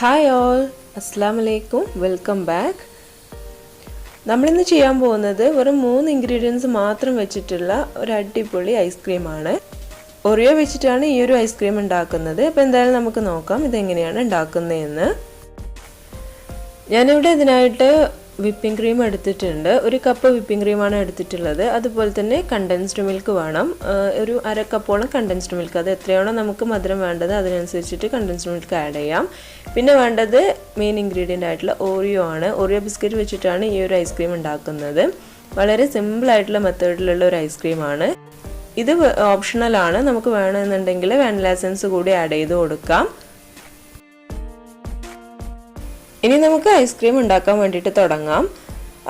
Hi all, അസ്സലാമു അലൈക്കും, welcome back. നമ്മളിന്ന് ചെയ്യാൻ പോകുന്നത് വെറും 3 ഇൻഗ്രീഡിയൻസ് മാത്രം വെച്ചിട്ടുള്ള ഒരു അടിപൊളി ഐസ്ക്രീമാണ്. ഒറിയോ വെച്ചിട്ടാണ് ഈ ഒരു ഐസ്ക്രീം ഉണ്ടാക്കുന്നത്. അപ്പോൾ എന്തായാലും നമുക്ക് നോക്കാം ഇതെങ്ങനെയാണ് ഉണ്ടാക്കുന്നതെന്ന്. ഞാനിവിടെ ഇതിനായിട്ട് വിപ്പിംഗ് ക്രീം എടുത്തിട്ടുണ്ട്. 1 കപ്പ് വിപ്പിംഗ് ക്രീമാണ് എടുത്തിട്ടുള്ളത്. അതുപോലെ തന്നെ കണ്ടൻസ്ഡ് മിൽക്ക് വേണം. ഒരു 1/2 കപ്പോളം കണ്ടൻസ്ഡ് മിൽക്ക്. അത് എത്രയാണോ നമുക്ക് മധുരം വേണ്ടത് അതിനനുസരിച്ചിട്ട് കണ്ടൻസ്ഡ് മിൽക്ക് ആഡ് ചെയ്യാം. പിന്നെ വേണ്ടത് മെയിൻ ഇൻഗ്രീഡിയൻ്റ് ആയിട്ടുള്ള ഓറിയോ ആണ്. ഓറിയോ ബിസ്ക്കറ്റ് വെച്ചിട്ടാണ് ഈ ഒരു ഐസ്ക്രീം ഉണ്ടാക്കുന്നത്. വളരെ സിമ്പിളായിട്ടുള്ള മെത്തേഡിലുള്ള ഒരു ഐസ്ക്രീമാണ്. ഇത് ഓപ്ഷണലാണ്. നമുക്ക് വേണമെന്നുണ്ടെങ്കിൽ വാനില എസൻസ് കൂടി ആഡ് ചെയ്ത് കൊടുക്കാം. ഇനി നമുക്ക് ഐസ്ക്രീം ഉണ്ടാക്കാൻ വേണ്ടിയിട്ട് തുടങ്ങാം.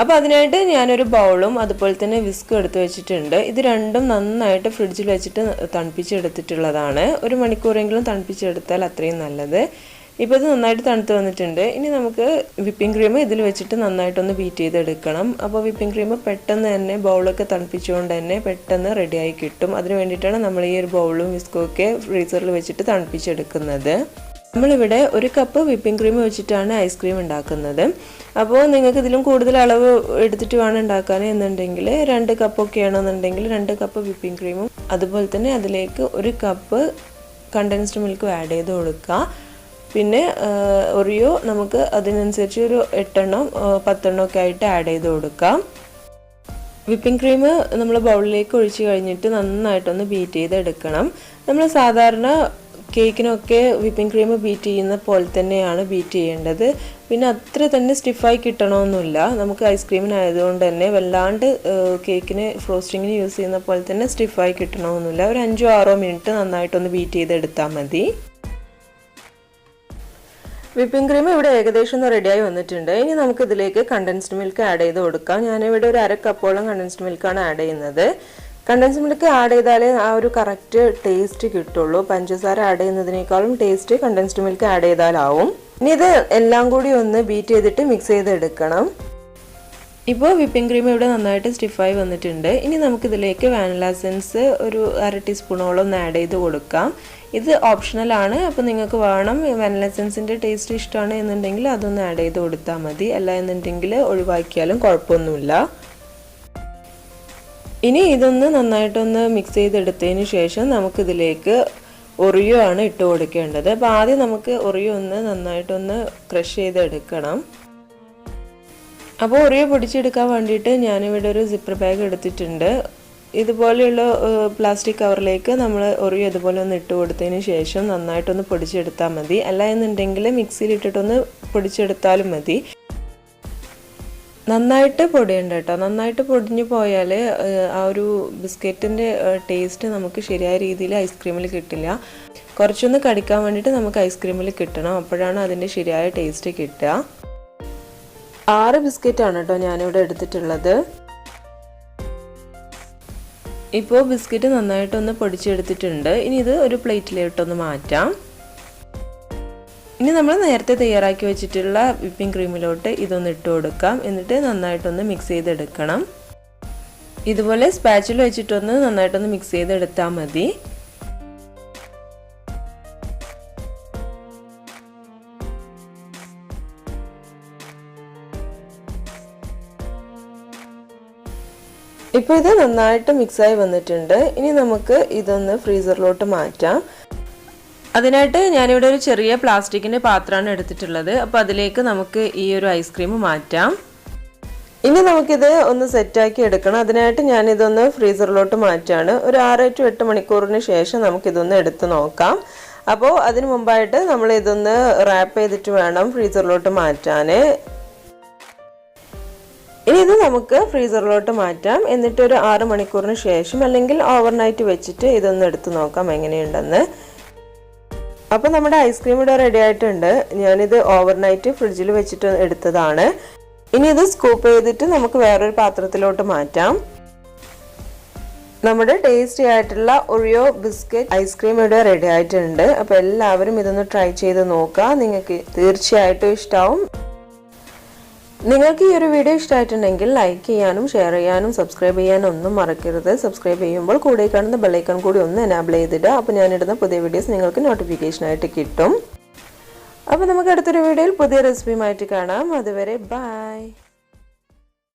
അപ്പോൾ അതിനായിട്ട് ഞാനൊരു ബൗളും അതുപോലെ തന്നെ വിസ്കും എടുത്ത് വെച്ചിട്ടുണ്ട്. ഇത് രണ്ടും നന്നായിട്ട് ഫ്രിഡ്ജിൽ വെച്ചിട്ട് തണുപ്പിച്ചെടുത്തിട്ടുള്ളതാണ്. 1 മണിക്കൂറെങ്കിലും തണുപ്പിച്ചെടുത്താൽ അത്രയും നല്ലത്. ഇപ്പോൾ ഇത് നന്നായിട്ട് തണുത്ത് വന്നിട്ടുണ്ട്. ഇനി നമുക്ക് വിപ്പിംഗ് ക്രീം ഇതിൽ വെച്ചിട്ട് നന്നായിട്ടൊന്ന് ബീറ്റ് ചെയ്തെടുക്കണം. അപ്പോൾ വിപ്പിംഗ് ക്രീം പെട്ടെന്ന് തന്നെ ബൗളൊക്കെ തണുപ്പിച്ചുകൊണ്ട് തന്നെ പെട്ടെന്ന് റെഡിയായി കിട്ടും. അതിന് വേണ്ടിയിട്ടാണ് നമ്മൾ ഈ ഒരു ബൗളും വിസ്കും ഒക്കെ ഫ്രീസറിൽ വെച്ചിട്ട് തണുപ്പിച്ചെടുക്കുന്നത്. നമ്മളിവിടെ 1 കപ്പ് വിപ്പിംഗ് ക്രീം വെച്ചിട്ടാണ് ഐസ്ക്രീം ഉണ്ടാക്കുന്നത്. അപ്പോൾ നിങ്ങൾക്ക് ഇതിലും കൂടുതൽ അളവ് എടുത്തിട്ട് വേണം ഉണ്ടാക്കാൻ എന്നുണ്ടെങ്കിൽ 2 കപ്പൊക്കെ ആണെന്നുണ്ടെങ്കിൽ 2 കപ്പ് വിപ്പിംഗ് ക്രീമും അതുപോലെ തന്നെ അതിലേക്ക് 1 കപ്പ് കണ്ടൻസ്ഡ് മിൽക്കും ആഡ് ചെയ്ത് കൊടുക്കുക. പിന്നെ ഒറിയോ നമുക്ക് അതിനനുസരിച്ച് ഒരു 8 10 ഒക്കെ ആയിട്ട് ആഡ് ചെയ്ത് കൊടുക്കാം. വിപ്പിംഗ് ക്രീം നമ്മൾ ബൗളിലേക്ക് ഒഴിച്ച് കഴിഞ്ഞിട്ട് നന്നായിട്ടൊന്ന് ബീറ്റ് ചെയ്തെടുക്കണം. നമ്മൾ സാധാരണ കേക്കിനൊക്കെ വിപ്പിംഗ് ക്രീം ബീറ്റ് ചെയ്യുന്ന പോലെ തന്നെയാണ് ബീറ്റ് ചെയ്യേണ്ടത്. പിന്നെ അത്ര തന്നെ സ്റ്റിഫായി കിട്ടണമെന്നില്ല. നമുക്ക് ഐസ്ക്രീമിനായതുകൊണ്ട് തന്നെ വല്ലാണ്ട് കേക്കിന് ഫ്രോസ്റ്റിങ്ങിന് യൂസ് ചെയ്യുന്ന പോലെ തന്നെ സ്റ്റിഫായി കിട്ടണമെന്നില്ല. ഒരു 5-6 മിനിറ്റ് നന്നായിട്ടൊന്ന് ബീറ്റ് ചെയ്തെടുത്താൽ മതി. വിപ്പിംഗ് ക്രീം ഇവിടെ ഏകദേശം റെഡിയായി വന്നിട്ടുണ്ട്. ഇനി നമുക്ക് ഇതിലേക്ക് കണ്ടൻസ്ഡ് മിൽക്ക് ആഡ് ചെയ്ത് കൊടുക്കാം. ഞാനിവിടെ ഒരു 1/2 കപ്പോളം കണ്ടൻസ്ഡ് മിൽക്കാണ് ആഡ് ചെയ്യുന്നത്. കണ്ടൻസ്ഡ് മിൽക്ക് ആഡ് ചെയ്താലേ ആ ഒരു കറക്റ്റ് ടേസ്റ്റ് കിട്ടുള്ളൂ. പഞ്ചസാര ആഡ് ചെയ്യുന്നതിനേക്കാളും ടേസ്റ്റ് കണ്ടൻസ്ഡ് മിൽക്ക് ആഡ് ചെയ്താലാവും. ഇനി ഇത് എല്ലാം കൂടി ഒന്ന് ബീറ്റ് ചെയ്തിട്ട് മിക്സ് ചെയ്തെടുക്കണം. ഇപ്പോൾ വിപ്പിംഗ് ക്രീം ഇവിടെ നന്നായിട്ട് സ്റ്റിഫായി വന്നിട്ടുണ്ട്. ഇനി നമുക്കിതിലേക്ക് വാനില എസൻസ് ഒരു 1/2 ടീസ്പൂണോളം ഒന്ന് ആഡ് ചെയ്ത് കൊടുക്കാം. ഇത് ഓപ്ഷണലാണ്. അപ്പോൾ നിങ്ങൾക്ക് വേണം വാനില എസൻസിൻ്റെ ടേസ്റ്റ് ഇഷ്ടമാണ് എന്നുണ്ടെങ്കിൽ അതൊന്ന് ആഡ് ചെയ്ത് കൊടുത്താൽ മതി. അല്ല എന്നുണ്ടെങ്കിൽ ഒഴിവാക്കിയാലും കുഴപ്പമൊന്നുമില്ല. ഇനി ഇതൊന്ന് നന്നായിട്ടൊന്ന് മിക്സ് ചെയ്തെടുത്തതിന് ശേഷം നമുക്കിതിലേക്ക് ഒറിയോ ആണ് ഇട്ട് കൊടുക്കേണ്ടത്. അപ്പോൾ ആദ്യം നമുക്ക് ഒറിയോ ഒന്ന് നന്നായിട്ടൊന്ന് ക്രഷ് ചെയ്തെടുക്കണം. അപ്പോൾ ഒറിയോ പൊടിച്ചെടുക്കാൻ വേണ്ടിയിട്ട് ഞാനിവിടെ ഒരു സിപ്പർ ബാഗ് എടുത്തിട്ടുണ്ട്. ഇതുപോലെയുള്ള പ്ലാസ്റ്റിക് കവറിലേക്ക് നമ്മൾ ഒറിയോ ഇതുപോലെ ഒന്ന് ഇട്ട് കൊടുത്തതിന് ശേഷം നന്നായിട്ടൊന്ന് പൊടിച്ചെടുത്താൽ മതി. അല്ല എന്നുണ്ടെങ്കിൽ മിക്സിയിൽ ഇട്ടിട്ടൊന്ന് പൊടിച്ചെടുത്താലും മതി. നന്നായിട്ട് പൊടിയുണ്ട് കേട്ടോ. നന്നായിട്ട് പൊടിഞ്ഞു പോയാൽ ആ ഒരു ബിസ്ക്കറ്റിൻ്റെ ടേസ്റ്റ് നമുക്ക് ശരിയായ രീതിയിൽ ഐസ്ക്രീമിൽ കിട്ടില്ല. കുറച്ചൊന്ന് കടിക്കാൻ വേണ്ടിയിട്ട് നമുക്ക് ഐസ്ക്രീമിൽ കിട്ടണം. അപ്പോഴാണ് അതിൻ്റെ ശരിയായ ടേസ്റ്റ് കിട്ടുക. 6 ബിസ്ക്കറ്റാണ് കേട്ടോ ഞാനിവിടെ എടുത്തിട്ടുള്ളത്. ഇപ്പോൾ ബിസ്ക്കറ്റ് നന്നായിട്ടൊന്ന് പൊടിച്ചെടുത്തിട്ടുണ്ട്. ഇനി ഇത് ഒരു പ്ലേറ്റിലോട്ടൊന്ന് മാറ്റാം. ഇനി നമ്മൾ നേരത്തെ തയ്യാറാക്കി വെച്ചിട്ടുള്ള വിപ്പിംഗ് ക്രീമിലോട്ട് ഇതൊന്ന് ഇട്ട് കൊടുക്കാം. എന്നിട്ട് നന്നായിട്ടൊന്ന് മിക്സ് ചെയ്തെടുക്കണം. ഇതുപോലെ സ്പാച്ചിൽ വെച്ചിട്ടൊന്ന് നന്നായിട്ടൊന്ന് മിക്സ് ചെയ്തെടുത്താൽ മതി. ഇപ്പോൾ ഇത് നന്നായിട്ട് മിക്സായി വന്നിട്ടുണ്ട്. ഇനി നമുക്ക് ഇതൊന്ന് ഫ്രീസറിലോട്ട് മാറ്റാം. അതിനായിട്ട് ഞാനിവിടെ ഒരു ചെറിയ പ്ലാസ്റ്റിക്കിൻ്റെ പാത്രമാണ് എടുത്തിട്ടുള്ളത്. അപ്പോൾ അതിലേക്ക് നമുക്ക് ഈ ഒരു ഐസ്ക്രീം മാറ്റാം. ഇനി നമുക്കിത് ഒന്ന് സെറ്റാക്കി എടുക്കണം. അതിനായിട്ട് ഞാനിതൊന്ന് ഫ്രീസറിലോട്ട് മാറ്റാണ്. ഒരു 6 to 8 മണിക്കൂറിന് ശേഷം നമുക്കിതൊന്ന് എടുത്ത് നോക്കാം. അപ്പോൾ അതിന് മുമ്പായിട്ട് നമ്മൾ ഇതൊന്ന് റാപ്പ് ചെയ്തിട്ട് വേണം ഫ്രീസറിലോട്ട് മാറ്റാൻ. ഇനി ഇത് നമുക്ക് ഫ്രീസറിലോട്ട് മാറ്റാം. എന്നിട്ട് ഒരു 6 മണിക്കൂറിന് ശേഷം അല്ലെങ്കിൽ ഓവർനൈറ്റ് വെച്ചിട്ട് ഇതൊന്ന് എടുത്ത് നോക്കാം എങ്ങനെയുണ്ടെന്ന്. അപ്പോൾ നമ്മുടെ ഐസ്ക്രീം ഇവിടെ റെഡി ആയിട്ടുണ്ട്. ഞാനിത് ഓവർനൈറ്റ് ഫ്രിഡ്ജിൽ വെച്ചിട്ട് എടുത്തതാണ്. ഇനി ഇത് സ്കൂപ്പ് ചെയ്തിട്ട് നമുക്ക് വേറൊരു പാത്രത്തിലോട്ട് മാറ്റാം. നമ്മുടെ ടേസ്റ്റി ആയിട്ടുള്ള ഒറിയോ ബിസ്ക്കറ്റ് ഐസ്ക്രീം ഇവിടെ റെഡി ആയിട്ടുണ്ട്. അപ്പോൾ എല്ലാവരും ഇതൊന്ന് ട്രൈ ചെയ്ത് നോക്കുക. നിങ്ങൾക്ക് തീർച്ചയായിട്ടും ഇഷ്ടമാവും. നിങ്ങൾക്ക് ഈ ഒരു വീഡിയോ ഇഷ്ടമായിട്ടുണ്ടെങ്കിൽ ലൈക്ക് ചെയ്യാനും ഷെയർ ചെയ്യാനും സബ്സ്ക്രൈബ് ചെയ്യാനും ഒന്നും മറക്കരുത്. സബ്സ്ക്രൈബ് ചെയ്യുമ്പോൾ കൂടെ കാണുന്ന ബെൽ ഐക്കൺ കൂടി ഒന്ന് എനാബിൾ ചെയ്തിടുക. അപ്പോൾ ഞാനിടുന്ന പുതിയ വീഡിയോസ് നിങ്ങൾക്ക് നോട്ടിഫിക്കേഷൻ ആയിട്ട് കിട്ടും. അപ്പോൾ നമുക്ക് അടുത്തൊരു വീഡിയോയിൽ പുതിയ റെസിപ്പിയുമായിട്ട് കാണാം. അതുവരെ ബൈ.